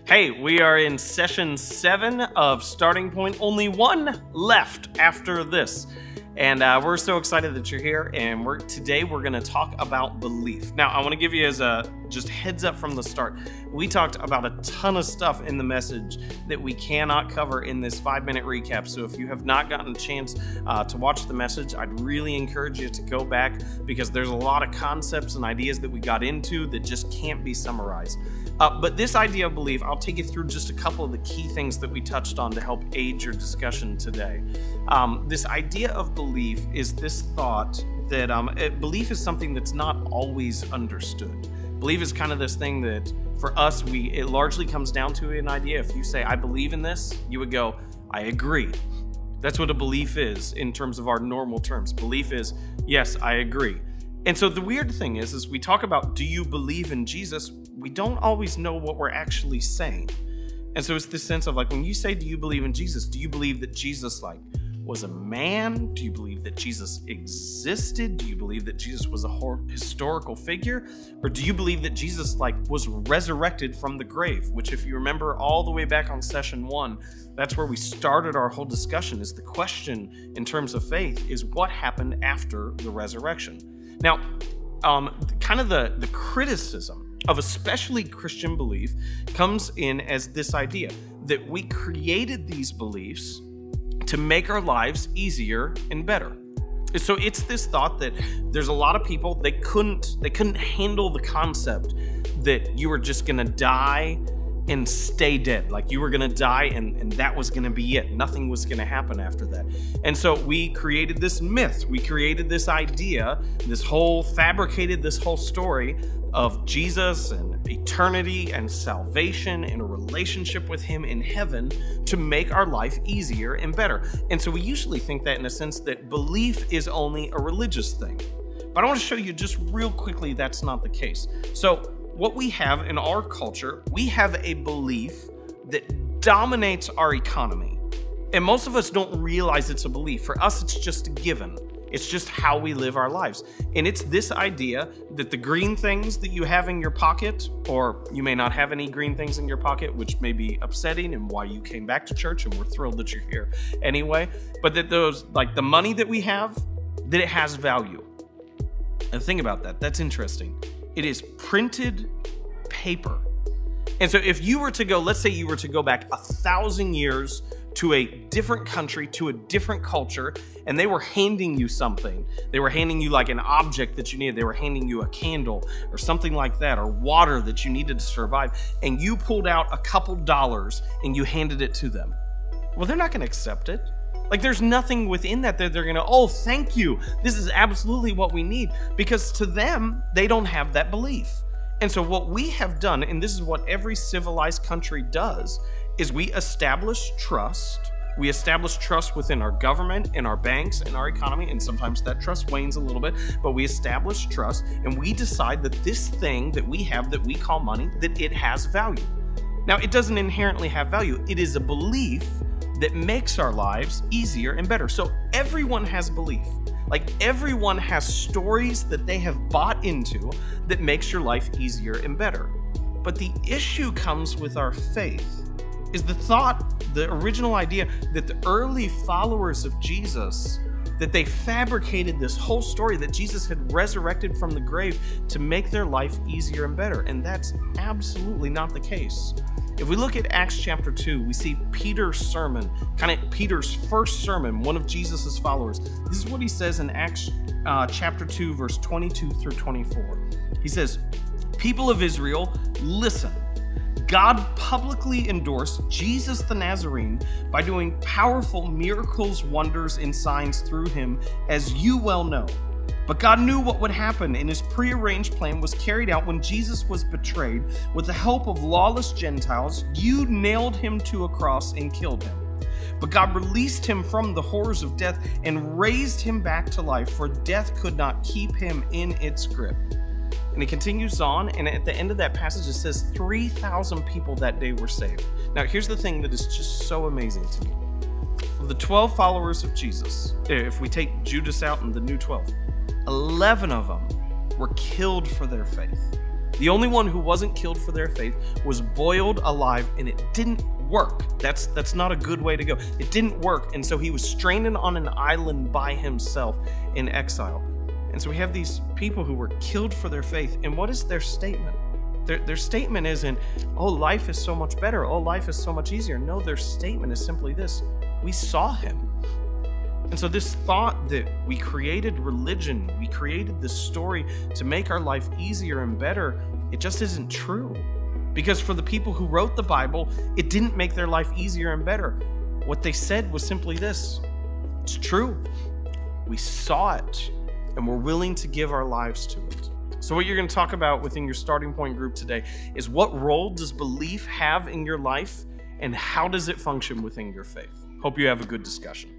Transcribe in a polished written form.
Hey, we are in session 7 of Starting Point. Only one left after this. And we're so excited that you're here. And today we're going to talk about belief. Now, I want to give you as a just heads up from the start. We talked about a ton of stuff in the message that we cannot cover in this 5-minute recap. So if you have not gotten a chance to watch the message, I'd really encourage you to go back because there's a lot of concepts and ideas that we got into that just can't be summarized. But this idea of belief, I'll take you through just a couple of the key things that we touched on to help aid your discussion today. This idea of belief is this thought that belief is something that's not always understood. Belief is kind of this thing that for us, it largely comes down to an idea. If you say, I believe in this, you would go, I agree. That's what a belief is in terms of our normal terms. Belief is, yes, I agree. And so the weird thing is we talk about, do you believe in Jesus? We don't always know what we're actually saying. And so it's this sense of when you say, do you believe in Jesus? Do you believe that Jesus was a man? Do you believe that Jesus existed? Do you believe that Jesus was a historical figure? Or do you believe that Jesus was resurrected from the grave? Which, if you remember all the way back on session 1, that's where we started our whole discussion. Is the question in terms of faith is what happened after the resurrection. Now, kind of the criticism of especially Christian belief comes in as this idea that we created these beliefs to make our lives easier and better. So it's this thought that there's a lot of people, they couldn't handle the concept that you were just gonna die and stay dead. You were gonna die and that was gonna be it. Nothing was gonna happen after that. And so we created this myth. We created this idea, fabricated this whole story of Jesus and eternity and salvation and a relationship with him in heaven to make our life easier and better. And so we usually think that in a sense that belief is only a religious thing. But I want to show you just real quickly that's not the case. So what we have in our culture, we have a belief that dominates our economy. And most of us don't realize it's a belief. For us, it's just a given. It's just how we live our lives. And it's this idea that the green things that you have in your pocket, or you may not have any green things in your pocket, which may be upsetting and why you came back to church, and we're thrilled that you're here anyway, but that those, the money that we have, that it has value. And think about that. That's interesting. It is printed paper. And so if you were to go, let's say you were to go back 1,000 years to a different country, to a different culture, and they were handing you something. They were handing you an object that you needed. They were handing you a candle or something like that, or water that you needed to survive. And you pulled out a couple dollars and you handed it to them. Well, they're not going to accept it. There's nothing within that they're going to, oh, thank you. This is absolutely what we need. Because to them, they don't have that belief. And so what we have done, and this is what every civilized country does, is we establish trust. We establish trust within our government and our banks and our economy, and sometimes that trust wanes a little bit, but we establish trust and we decide that this thing that we have that we call money, that it has value. Now, it doesn't inherently have value. It is a belief that makes our lives easier and better. So everyone has belief. Everyone has stories that they have bought into that makes your life easier and better. But the issue comes with our faith. Is the original idea that the early followers of Jesus, that they fabricated this whole story that Jesus had resurrected from the grave to make their life easier and better. And that's absolutely not the case. If we look at Acts chapter 2, we see Peter's sermon, kind of Peter's first sermon, one of Jesus's followers. This is what he says in Acts chapter 2, verse 22 through 24. He says, "People of Israel, listen. God publicly endorsed Jesus the Nazarene by doing powerful miracles, wonders, and signs through him, as you well know. But God knew what would happen, and his prearranged plan was carried out when Jesus was betrayed. With the help of lawless Gentiles, you nailed him to a cross and killed him. But God released him from the horrors of death and raised him back to life, for death could not keep him in its grip." And it continues on, and at the end of that passage, it says 3,000 people that day were saved. Now, here's the thing that is just so amazing to me. Of the 12 followers of Jesus, if we take Judas out and the new 12, 11 of them were killed for their faith. The only one who wasn't killed for their faith was boiled alive, and it didn't work. That's not a good way to go. It didn't work, and so he was stranded on an island by himself in exile. And so we have these people who were killed for their faith, and what is their statement? Their statement isn't, oh, life is so much better, oh, life is so much easier. No, their statement is simply this: we saw him. And so this thought that we created religion, we created this story to make our life easier and better, it just isn't true. Because for the people who wrote the Bible, it didn't make their life easier and better. What they said was simply this: it's true. We saw it, and we're willing to give our lives to it. So what you're going to talk about within your starting point group today is, what role does belief have in your life, and how does it function within your faith? Hope you have a good discussion.